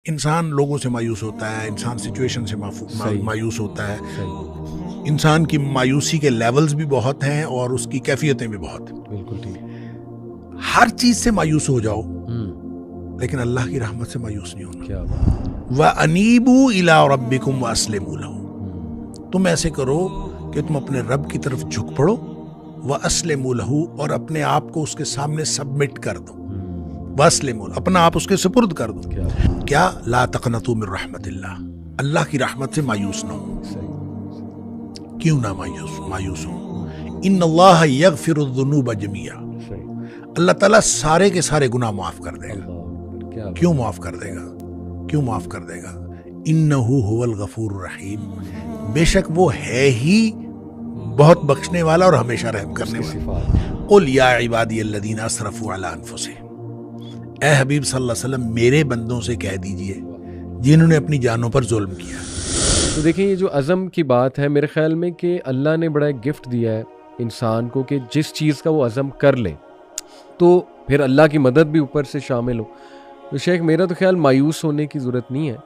انسان لوگوں سے مایوس ہوتا ہے، انسان سچویشن سے صحیح مایوس ہوتا ہے. صحیح انسان کی مایوسی کے لیولز بھی بہت ہیں اور اس کی کیفیتیں بھی بہت. بالکل ٹھیک. ہر چیز سے مایوس ہو جاؤ ہوں لیکن اللہ کی رحمت سے مایوس نہیں ہونا. کیا بات. وَأَنِيبُوا إِلَىٰ رَبِّكُمْ وَأَسْلِمُوا لَهُ. تم ایسے کرو کہ تم اپنے رب کی طرف جھک پڑو، وَأَسْلِمُوا لَهُ، اور اپنے آپ کو اس کے سامنے سبمٹ کر دو. وَأَسْلِمُوا، اپنا آپ اس کے سپرد کر دو. کیا کیا لا تقنطوا من رحمت اللہ، اللہ کی رحمت سے مایوس نہ ہو. صحیح کیوں نہ مایوس ہو؟ ان اللہ یغفر الذنوب جميعا، صحیح. اللہ تعالیٰ سارے کے سارے گناہ معاف کر دے گا. اللہ کیا کیوں معاف کر دے گا؟ کیوں معاف کر دے گا؟ انہ هو الغفور الرحیم، بے شک وہ ہے ہی بہت بخشنے والا اور ہمیشہ رحم کرنے اس کی والا. صفات. قل یا عبادی الذین اسرفوا علی انفسہم، اے حبیب صلی اللہ علیہ وسلم میرے بندوں سے کہہ دیجئے جنہوں نے اپنی جانوں پر ظلم کیا. تو دیکھیں یہ جو عزم کی بات ہے میرے خیال میں کہ اللہ نے بڑا ایک گفٹ دیا ہے انسان کو کہ جس چیز کا وہ عزم کر لے تو پھر اللہ کی مدد بھی اوپر سے شامل ہو. تو شیخ میرا تو خیال مایوس ہونے کی ضرورت نہیں ہے،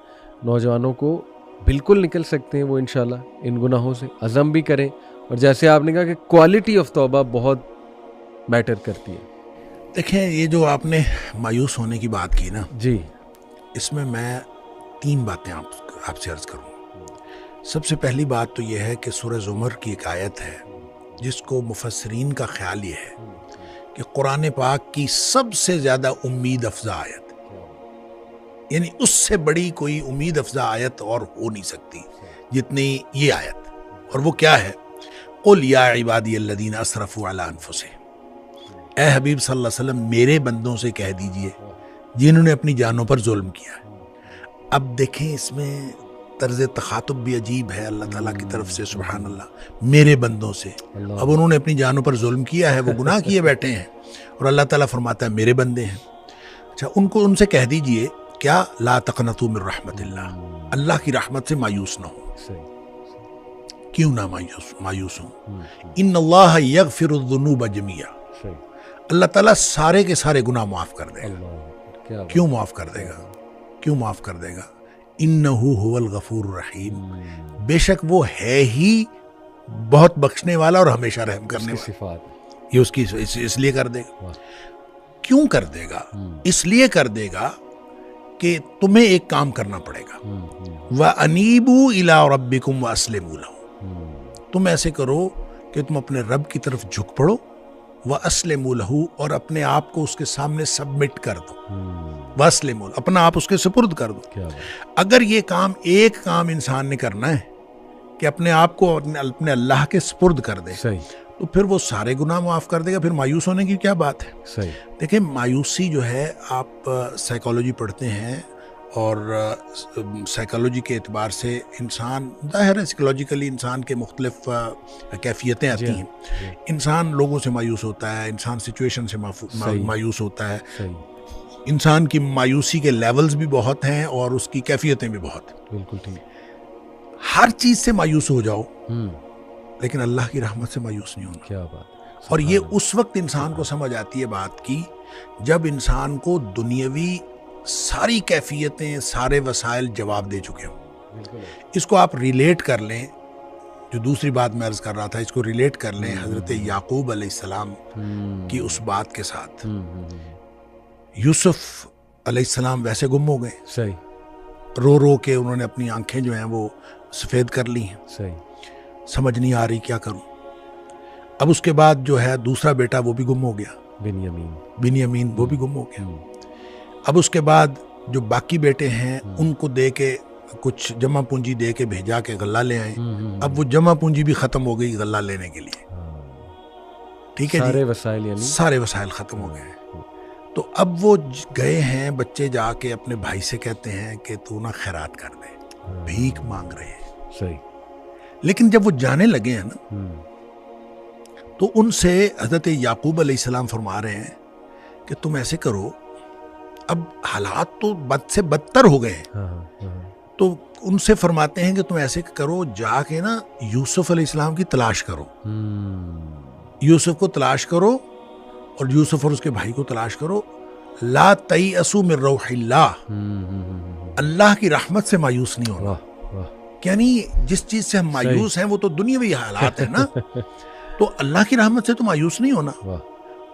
نوجوانوں کو بالکل نکل سکتے ہیں وہ انشاءاللہ ان گناہوں سے، عزم بھی کریں. اور جیسے آپ نے کہا کہ کوالٹی آف توبہ بہت میٹر کرتی ہے. دیکھیں یہ جو آپ نے مایوس ہونے کی بات کی نا، جی اس میں 3 باتیں آپ سے عرض کروں. سب سے پہلی بات تو یہ ہے کہ سورہ زمر کی ایک آیت ہے جس کو مفسرین کا خیال یہ ہے کہ قرآن پاک کی سب سے زیادہ امید افزا آیت، یعنی اس سے بڑی کوئی امید افزا آیت اور ہو نہیں سکتی جتنی یہ آیت. اور وہ کیا ہے؟ قل یا عبادی الذین اسرفوا علی انفسہم، اے حبیب صلی اللہ علیہ وسلم میرے بندوں سے کہہ دیجئے جنہوں نے اپنی جانوں پر ظلم کیا. اب دیکھیں اس میں طرز تخاطب بھی عجیب ہے اللہ تعالیٰ کی طرف سے، سبحان اللہ، میرے بندوں سے. اب انہوں نے اپنی جانوں پر ظلم کیا ہے، وہ گناہ کیے بیٹھے ہیں اور اللہ تعالیٰ فرماتا ہے میرے بندے ہیں. اچھا ان سے کہہ دیجئے کیا لا تقنطوا من رحمت اللہ، اللہ کی رحمت سے مایوس نہ ہو. صحیح کیوں نہ مایوس ہوں؟ ان اللہ یغفر الذنوب جميعا، صحیح. اللہ تعالیٰ سارے کے سارے گناہ معاف کر دے گا. اللہ کیا کیوں معاف کر دے گا؟ کیوں معاف کر دے گا؟ انہ هو الغفور الرحیم، بے شک وہ ہے ہی بہت بخشنے والا اور ہمیشہ رحم کرنے اس کی والا. صفات. یہ اس کی اس لیے کر دے گا. کیوں کر دے گا؟ اس لیے کر دے گا کہ تمہیں ایک کام کرنا پڑے گا. وَأَنِيبُوا إِلَىٰ رَبِّكُمْ وَأَسْلِمُوا لَهُ، تم ایسے کرو کہ تم اپنے رب کی طرف جھک پڑو، وَأَسْلِمُوا لَهُ، اور اپنے آپ کو اس کے سامنے سبمٹ کر دو. وَأَسْلِمُوا، اپنا آپ اس کے سپرد کر دو. اگر یہ ایک کام انسان نے کرنا ہے کہ اپنے آپ کو اپنے اللہ کے سپرد کر دے، صحیح تو پھر وہ سارے گناہ معاف کر دے گا. پھر مایوس ہونے کی کیا بات ہے؟ صحیح. دیکھیں مایوسی جو ہے، آپ سائیکالوجی پڑھتے ہیں اور سائیکالوجی کے اعتبار سے انسان ظاہر ہے سائیکالوجیکلی انسان کے مختلف کیفیتیں آتی ہیں. انسان لوگوں سے مایوس ہوتا ہے، انسان سچویشن سے مایوس ہوتا ہے. انسان کی مایوسی کے لیولز بھی بہت ہیں اور اس کی کیفیتیں بھی بہت. بالکل ٹھیک. ہر چیز سے مایوس ہو جاؤ لیکن اللہ کی رحمت سے مایوس نہیں ہونا. کیا بات. اور یہ اس وقت انسان کو سمجھ آتی ہے بات کی جب انسان کو دنیاوی ساری کیفیتیں، سارے وسائل جواب دے چکے ہوں. اس کو آپ ریلیٹ کر لیں، جو دوسری بات میں عرض کر رہا تھا، اس کو ریلیٹ کر لیں حضرت یعقوب علیہ السلام کی اس بات کے ساتھ. یوسف علیہ السلام ویسے گم ہو گئے، صحیح رو رو کے انہوں نے اپنی آنکھیں جو ہیں وہ سفید کر لی ہیں. صحیح. سمجھ نہیں آ رہی کیا کروں. اب اس کے بعد جو ہے دوسرا بیٹا وہ بھی گم ہو گیا، بنیامین وہ بھی گم ہو گیا. اب اس کے بعد جو باقی بیٹے ہیں ان کو دے کے کچھ جمع پونجی دے کے بھیجا کہ غلہ لے آئیں. اب وہ جمع پونجی بھی ختم ہو گئی غلہ لینے کے لیے. ٹھیک ہے جی، سارے وسائل یعنی سارے وسائل ختم ہو گئے. تو اب وہ گئے ہیں بچے جا کے اپنے بھائی سے کہتے ہیں کہ تو نہ خیرات کر دے، بھیک مانگ رہے ہیں. صحیح. لیکن جب وہ جانے لگے ہیں نا تو ان سے حضرت یعقوب علیہ السلام فرما رہے ہیں کہ تم ایسے کرو، اب حالات تو بد سے بدتر ہو گئے ہیں. تو ان سے فرماتے ہیں کہ تم ایسے کرو، جا کے نا یوسف علیہ السلام کی تلاش کرو، یوسف کو تلاش کرو اور یوسف اور اس کے بھائی کو تلاش کرو. لا تیأسوا من روح اللہ، اللہ کی رحمت سے مایوس نہیں ہونا. واہ واہ یعنی جس چیز سے ہم مایوس ہیں وہ تو دنیاوی حالات ہیں نا. تو اللہ کی رحمت سے تو مایوس نہیں ہونا. واہ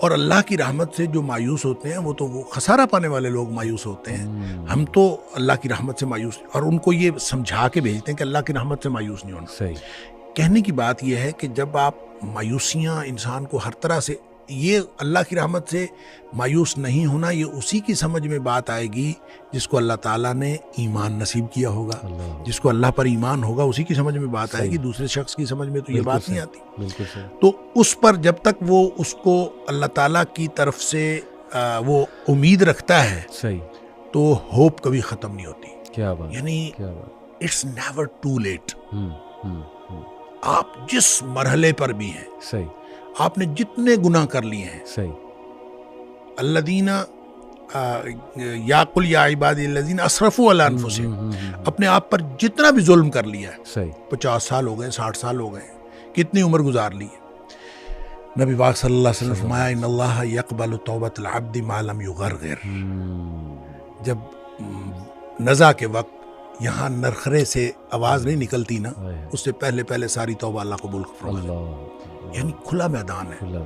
اور اللہ کی رحمت سے جو مایوس ہوتے ہیں وہ تو وہ خسارہ پانے والے لوگ مایوس ہوتے ہیں. ہم تو اللہ کی رحمت سے مایوس, اور ان کو یہ سمجھا کے بھیجتے ہیں کہ اللہ کی رحمت سے مایوس نہیں ہونا. صحیح. کہنے کی بات یہ ہے کہ جب آپ مایوسیاں انسان کو ہر طرح سے, یہ اللہ کی رحمت سے مایوس نہیں ہونا, یہ اسی کی سمجھ میں بات آئے گی جس کو اللہ تعالیٰ نے ایمان نصیب کیا ہوگا. اللہ جس کو اللہ پر ایمان ہوگا اسی کی سمجھ میں بات آئے گی. صحیح. دوسرے شخص کی سمجھ میں تو یہ بالکل بات نہیں صحیح. آتی. بالکل صحیح. تو اس پر جب تک وہ اس کو اللہ تعالیٰ کی طرف سے وہ امید رکھتا ہے صحیح. تو ہوپ کبھی ختم نہیں ہوتی. کیا بات, یعنی کیا بات. It's never too late. ہم. آپ جس مرحلے پر بھی ہیں, صحیح آپ نے جتنے گناہ کر لیے ہیں, صحیح. الذین یا قل یا عبادی الذین اسرفوا علی انفسہم, اپنے آپ پر جتنا بھی ظلم کر لیا ہے, صحیح. 50 سال ہو گئے, 60 سال ہو گئے, کتنی عمر گزار لی ہے. نبی پاک صلی اللہ علیہ وسلم نے فرمایا ان اللہ یقبل توبۃ العبد ما لم یغرغر. جب نزع کے وقت یہاں نرخرے سے آواز نہیں نکلتی نا, اس سے پہلے پہلے ساری توبہ اللہ قبول فرماتا ہے. یعنی کھلا میدان ہے.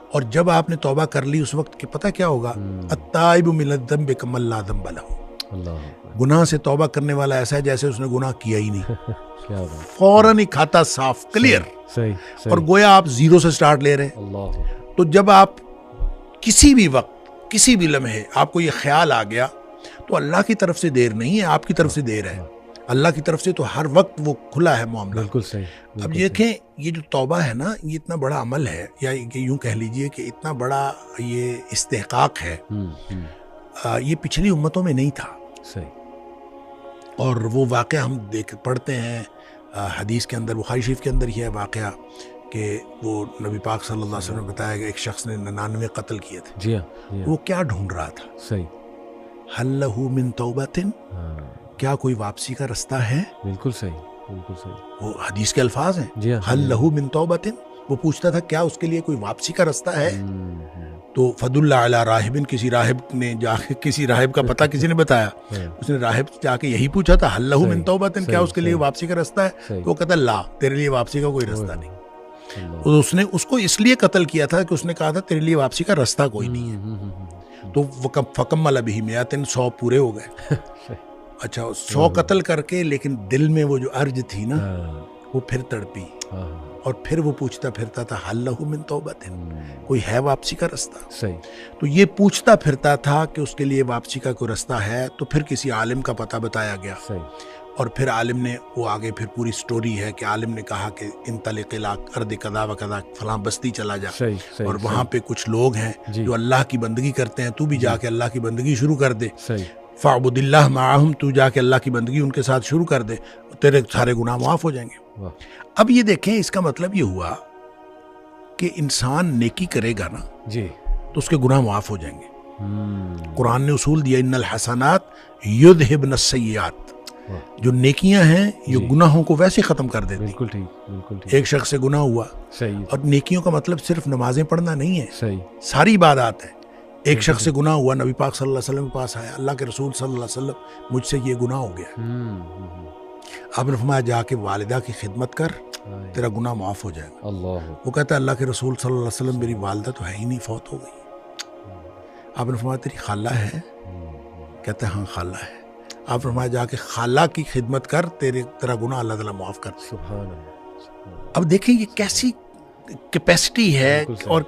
اور جب آپ نے توبہ کر لی اس وقت کہ پتہ کیا ہوگا, التائب من الذنب کمن لا ذنب لہ. گناہ سے توبہ کرنے والا ایسا ہے جیسے اس نے گناہ کیا ہی نہیں. فوراً ہی کھاتا صاف, کلیئر. اور گویا آپ زیرو سے سٹارٹ لے رہے ہیں. تو جب آپ کسی بھی وقت, کسی بھی لمحے آپ کو یہ خیال آ گیا, تو اللہ کی طرف سے دیر نہیں ہے, آپ کی طرف سے دیر ہے. اللہ کی طرف سے تو ہر وقت وہ کھلا ہے معاملہ. بالکل صحیح. اب دیکھیں یہ جو توبہ ہے نا, یہ اتنا بڑا عمل ہے, یا یوں کہہ لیجئے کہ اتنا بڑا یہ استحقاق ہے, یہ پچھلی امتوں میں نہیں تھا. صحیح. اور وہ واقعہ ہم پڑھتے ہیں حدیث کے اندر, بخاری شریف کے اندر ہی ہے واقعہ کہ وہ نبی پاک صلی اللہ علیہ وسلم نے بتایا کہ ایک شخص نے 99 قتل کیے تھے. جی ہاں. وہ کیا ڈھونڈ رہا تھا؟ صحیح. حل لہ من توبۃ, کیا کوئی واپسی کا رستہ ہے؟ بالکل صحیح. بالکل صحیح. وہ حدیث کے الفاظ ہیں. جی ہاں. حل لہ من توبۃ, وہ پوچھتا تھا کیا اس کے لیے کوئی واپسی کا رستہ ہے؟ تو فد اللہ علی راہب, کسی راہب نے جا کے, کسی راہب کا پتہ کسی نے بتایا, اس نے راہب جا کے یہی پوچھا تھا حل لہ من توبۃ, کیا اس کے لیے واپسی کا رستہ ہے؟ تو وہ کہتا لا, تیرے لیے واپسی کا کوئی رستہ نہیں. تو اس نے اس کو اس لیے قتل کیا تھا کہ اس نے کہا تھا تیرے لیے واپسی کا رستہ کوئی نہیں ہے. تو فکمل بہ مئۃ, 100 پورے ہو گئے. اچھا 100 قتل کر کے, لیکن دل میں وہ جو ارج تھی نا وہ پھر تڑپی, اور پھر وہ پوچھتا پھرتا تھا حل لہ من توبۃ, کوئی ہے واپسی کا رستہ؟ صحیح. تو یہ پوچھتا پھرتا تھا کہ اس کے لیے واپسی کا کوئی رستہ ہے. تو پھر کسی عالم کا پتہ بتایا گیا, اور پھر عالم نے, وہ آگے پھر پوری سٹوری ہے کہ عالم نے کہا کہ انطلق الی ارض کذا و کذا, فلاں بستی چلا جا, اور وہاں پہ کچھ لوگ ہیں جو اللہ کی بندگی کرتے ہیں, تو بھی جا کے اللہ کی بندگی شروع کر دے. فاعبد اللہ معہم, تو جا کے اللہ کی بندگی ان کے ساتھ شروع کر دے, تیرے سارے گناہ معاف ہو جائیں گے. اب یہ دیکھیں, اس کا مطلب یہ ہوا کہ انسان نیکی کرے گا نا جی, تو اس کے گناہ معاف ہو جائیں گے. قرآن نے اصول دیا ان الحسنات یذہبن السیئات, جو نیکیاں ہیں یہ گناہوں کو ویسے ختم کر دیتی. بالکل ٹھیک. بالکل ٹھیک. ایک شخص سے گناہ ہوا, صحیح. اور نیکیوں کا مطلب صرف نمازیں پڑھنا نہیں ہے, صحیح, ساری عبادات ہیں. ایک شخص سے گناہ ہوا, نبی پاک صلی اللہ علیہ وسلم کے پاس آیا, اللہ کے رسول صلی اللہ علیہ وسلم مجھ سے یہ گناہ ہو گیا. آپ نے فرمایا جا کے والدہ کی خدمت کر, تیرا گناہ معاف ہو جائے گا. اللہ. وہ کہتا ہے اللہ کے رسول صلی اللہ علیہ وسلم میری والدہ تو ہے ہی نہیں, فوت ہو گئی. آپ نے فرمایا تیری خالہ ہے؟ کہتا ہے ہاں خالہ ہے. آپ نے فرمایا جا کے خالہ کی خدمت کر, تیرا گناہ اللہ تعالیٰ معاف کر. سبحان اللہ. اب دیکھیں یہ کیسی کیپیسٹی ہے اور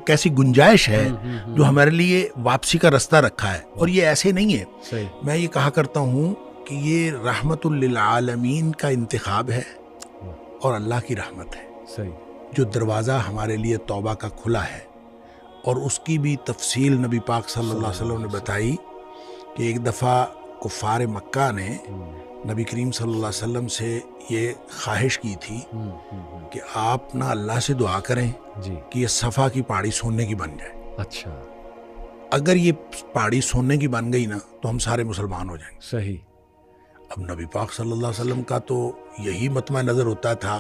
کیسی گنجائش ہے جو ہمارے لیے واپسی کا رستہ رکھا ہے. اور یہ ایسے نہیں ہے, میں یہ کہا کرتا ہوں کہ یہ رحمت للعالمین کا انتخاب ہے اور اللہ کی رحمت ہے, جو دروازہ ہمارے لیے توبہ کا کھلا ہے. اور اس کی بھی تفصیل نبی پاک صلی اللہ علیہ وسلم نے بتائی کہ ایک دفعہ کفار مکہ نے نبی کریم صلی اللہ علیہ وسلم سے یہ خواہش کی تھی کہ آپ نہ اللہ سے دعا کریں کہ یہ صفا کی پہاڑی سونے کی بن جائے. اچھا, اگر یہ پہاڑی سونے کی بن گئی نا تو ہم سارے مسلمان ہو جائیں گے. صحیح. اب نبی پاک صلی اللہ علیہ وسلم کا تو یہی مطمع نظر ہوتا تھا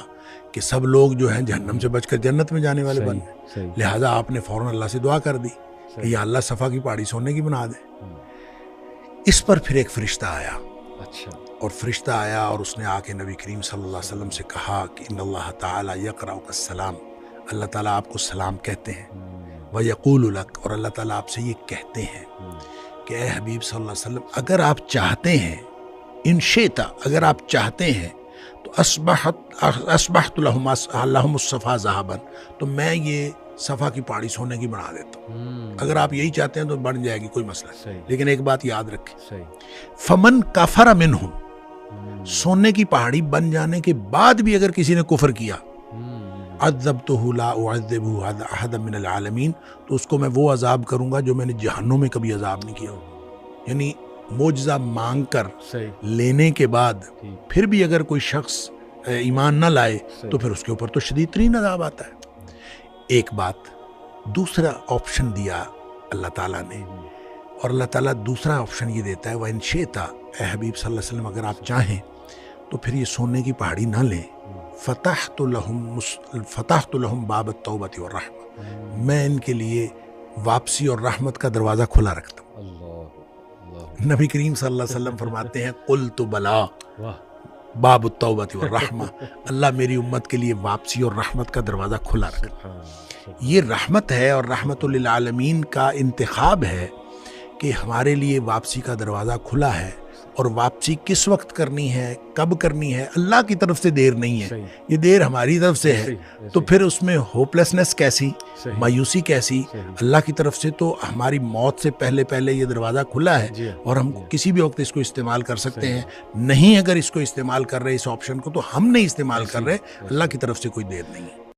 کہ سب لوگ جو ہیں جہنم سے بچ کر جنت میں جانے والے بن گئے, لہٰذا آپ نے فوراً اللہ سے دعا کر دی کہ یا اللہ صفا کی پہاڑی سونے کی بنا دے. اس پر پھر ایک فرشتہ آیا، اچھا اور فرشتہ آیا اور اس نے آ کے نبی کریم صلی اللہ علیہ وسلم سے کہا کہ ان اللہ تعالیٰ یقرأک السلام، اللہ تعالیٰ آپ کو سلام کہتے ہیں، وَيَقُولُ لَكَ، اور اللہ تعالیٰ آپ سے یہ کہتے ہیں کہ اے حبیب صلی اللہ علیہ وسلم اگر آپ چاہتے ہیں، ان شئت، اگر آپ چاہتے ہیں تو اصبحت لہم الصفا ذهبا، تو میں یہ صفا کی پہاڑی سونے کی بنا دیتا ہوں، اگر آپ یہی چاہتے ہیں تو بن جائے گی، کوئی مسئلہ نہیں، صحیح لیکن ایک بات یاد رکھیں، صحیح فمن کفر منہم، سونے کی پہاڑی بن جانے کے بعد بھی اگر کسی نے کفر کیا، عذبتہ لا اعذبہ احدا من العالمین، تو اس کو میں وہ عذاب کروں گا جو میں نے جہنم میں کبھی عذاب نہیں کیا، یعنی معجزہ مانگ کر صحیح لینے کے بعد ٹھیک پھر بھی اگر کوئی شخص ایمان نہ لائے تو پھر اس کے اوپر تو شدید ترین عذاب آتا ہے۔ ایک بات، دوسرا آپشن دیا اللہ تعالیٰ نے، اور اللہ تعالیٰ دوسرا آپشن یہ دیتا ہے وَإِن شِئْتَ، اے حبیب صلی اللہ علیہ وسلم اگر آپ چاہیں تو پھر یہ سونے کی پہاڑی نہ لیں، فتحت لہم باب التوبۃ والرحمہ، میں ان کے لیے واپسی اور رحمت کا دروازہ کھلا رکھتا ہوں۔ اللہ نبی کریم صلی اللہ علیہ وسلم فرماتے ہیں قلت بلا واہ باب التوبۃ والرحمہ، اللہ میری امت کے لیے واپسی اور رحمت کا دروازہ کھلا رکھتا ہے۔ یہ رحمت ہے اور رحمت للعالمین کا انتخاب ہے کہ ہمارے لیے واپسی کا دروازہ کھلا ہے، اور واپسی کس وقت کرنی ہے، کب کرنی ہے، اللہ کی طرف سے دیر نہیں ہے، صحیح یہ دیر ہماری طرف سے ہے، تو پھر اس میں ہوپلیسنس کیسی، صحیح مایوسی کیسی، صحیح اللہ کی طرف سے تو ہماری موت سے پہلے پہلے یہ دروازہ کھلا ہے، جی ہاں اور ہم کسی بھی وقت اس کو استعمال کر سکتے ہیں، نہیں اگر اس کو استعمال کر رہے اس آپشن کو تو ہم نہیں استعمال کر رہے، اللہ کی طرف سے کوئی دیر نہیں ہے۔